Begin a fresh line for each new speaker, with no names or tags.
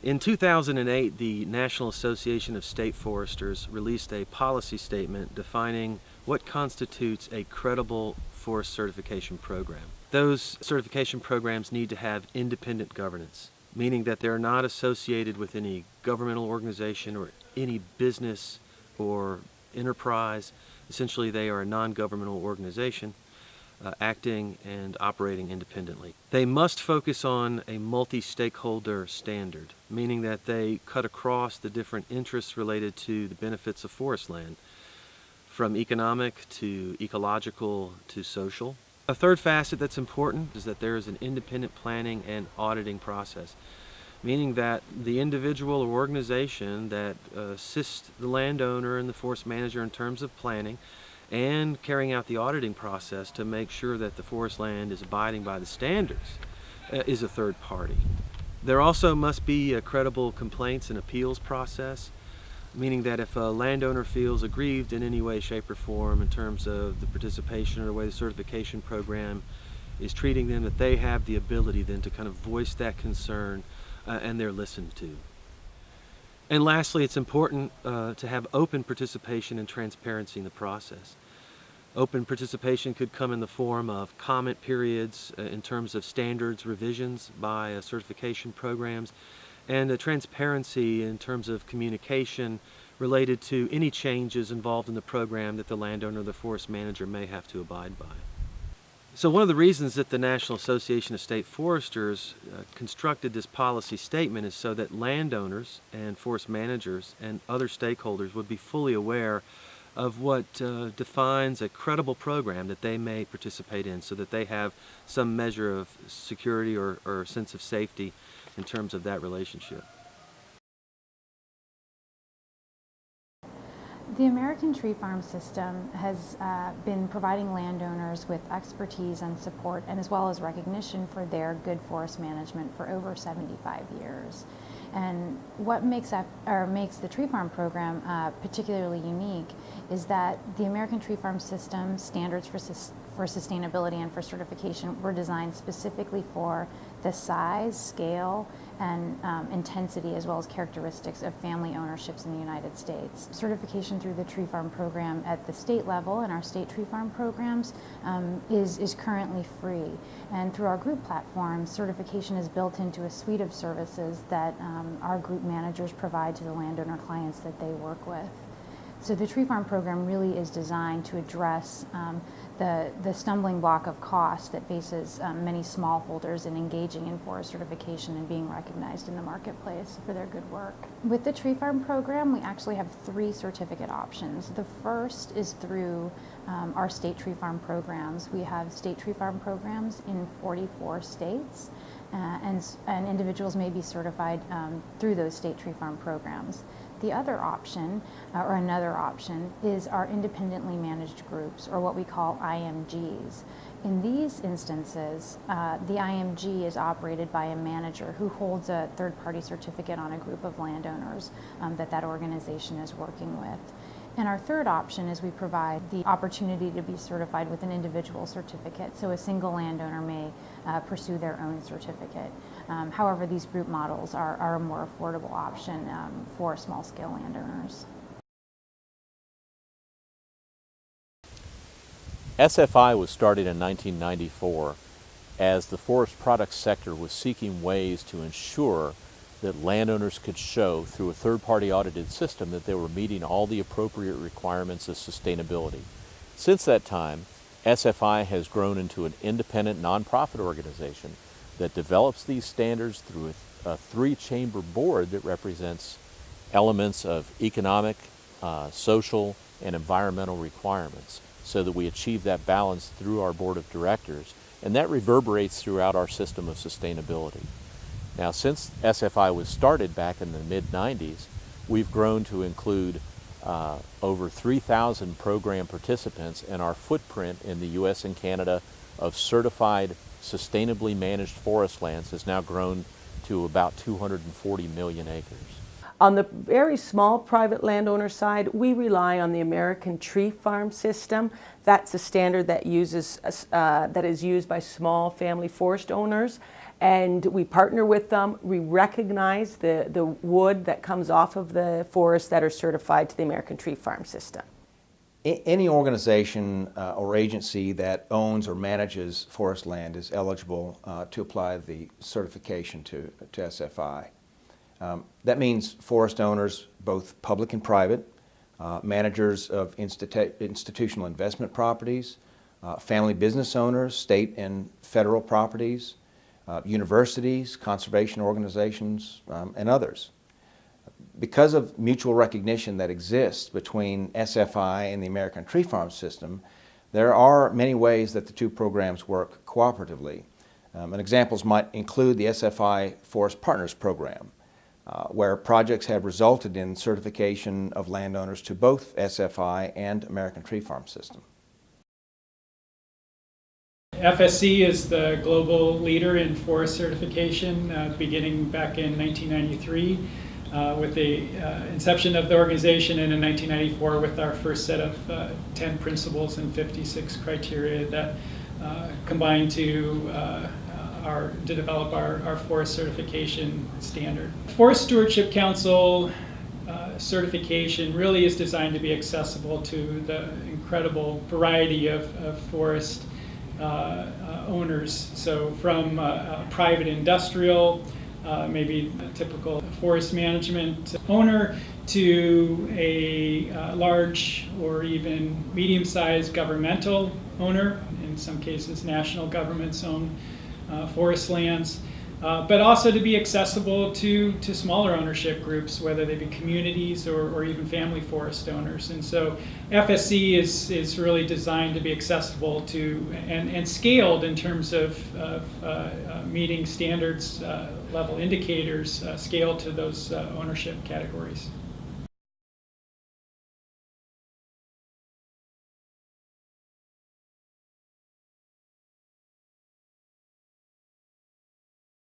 In 2008, the National Association of State Foresters released a policy statement defining what constitutes a credible forest certification program. Those certification programs need to have independent governance, meaning that they're not associated with any governmental organization or any business or enterprise. Essentially, they are a non-governmental organization acting and operating independently. They must focus on a multi-stakeholder standard, meaning that they cut across the different interests related to the benefits of forest land, from economic to ecological to social. A third facet that's important is that there is an independent planning and auditing process, meaning that the individual or organization that assists the landowner and the forest manager in terms of planning and carrying out the auditing process to make sure that the forest land is abiding by the standards is a third party. There also must be a credible complaints and appeals process, meaning that if a landowner feels aggrieved in any way, shape, or form in terms of the participation or the way the certification program is treating them, that they have the ability then to kind of voice that concern and they're listened to. And lastly, it's important to have open participation and transparency in the process. Open participation could come in the form of comment periods in terms of standards revisions by certification programs, and transparency in terms of communication related to any changes involved in the program that the landowner or the forest manager may have to abide by. So one of the reasons that the National Association of State Foresters constructed this policy statement is so that landowners and forest managers and other stakeholders would be fully aware of what defines a credible program that they may participate in, so that they have some measure of security or sense of safety in terms of that relationship.
The American Tree Farm System has been providing landowners with expertise and support, and as well as recognition for their good forest management for over 75 years. And what makes the Tree Farm program particularly unique is that the American Tree Farm System standards for sustainability and for certification were designed specifically for the size, scale, and intensity, as well as characteristics of family ownerships in the United States. Certification through the Tree Farm program at the state level and our state tree farm programs is currently free. And through our group platform, certification is built into a suite of services that our group managers provide to the landowner clients that they work with. So the Tree Farm program really is designed to address the stumbling block of cost that faces many smallholders in engaging in forest certification and being recognized in the marketplace for their good work. With the Tree Farm program, we actually have 3 certificate options. The first is through our state tree farm programs. We have state tree farm programs in 44 states, and individuals may be certified through those state tree farm programs. The other option, or another option, is our independently managed groups, or what we call IMGs. In these instances, the IMG is operated by a manager who holds a third-party certificate on a group of landowners that organization is working with. And our third option is we provide the opportunity to be certified with an individual certificate, so a single landowner may pursue their own certificate. However, these group models are a more affordable option for small-scale landowners.
SFI was started in 1994 as the forest products sector was seeking ways to ensure that landowners could show through a third-party audited system that they were meeting all the appropriate requirements of sustainability. Since that time, SFI has grown into an independent nonprofit organization that develops these standards through a 3-chamber board that represents elements of economic, social, and environmental requirements, so that we achieve that balance through our board of directors, and that reverberates throughout our system of sustainability. Now, since SFI was started back in the mid-90s, we've grown to include over 3,000 program participants, and our footprint in the U.S. and Canada of certified sustainably managed forest lands has now grown to about 240 million acres.
On the very small private landowner side, we rely on the American Tree Farm System. That's a standard that is used by small family forest owners, and we partner with them. We recognize the wood that comes off of the forest that are certified to the American Tree Farm System.
Any organization or agency that owns or manages forest land is eligible to apply the certification to SFI. That means forest owners, both public and private, managers of institutional investment properties, family business owners, state and federal properties, universities, conservation organizations, and others. Because of mutual recognition that exists between SFI and the American Tree Farm System, there are many ways that the two programs work cooperatively. And examples might include the SFI Forest Partners Program, where projects have resulted in certification of landowners to both SFI and American Tree Farm System.
FSC is the global leader in forest certification, beginning back in 1993 with the inception of the organization, and in 1994 with our first set of 10 principles and 56 criteria that combine to develop our forest certification standard. Forest Stewardship Council certification really is designed to be accessible to the incredible variety of forest owners. So from private industrial, maybe a typical forest management owner, to a large or even medium-sized governmental owner, in some cases national governments own forest lands, but also to be accessible to smaller ownership groups, whether they be communities or even family forest owners. And so FSC is really designed to be accessible to and scaled in terms of meeting standards level indicators scaled to those ownership categories.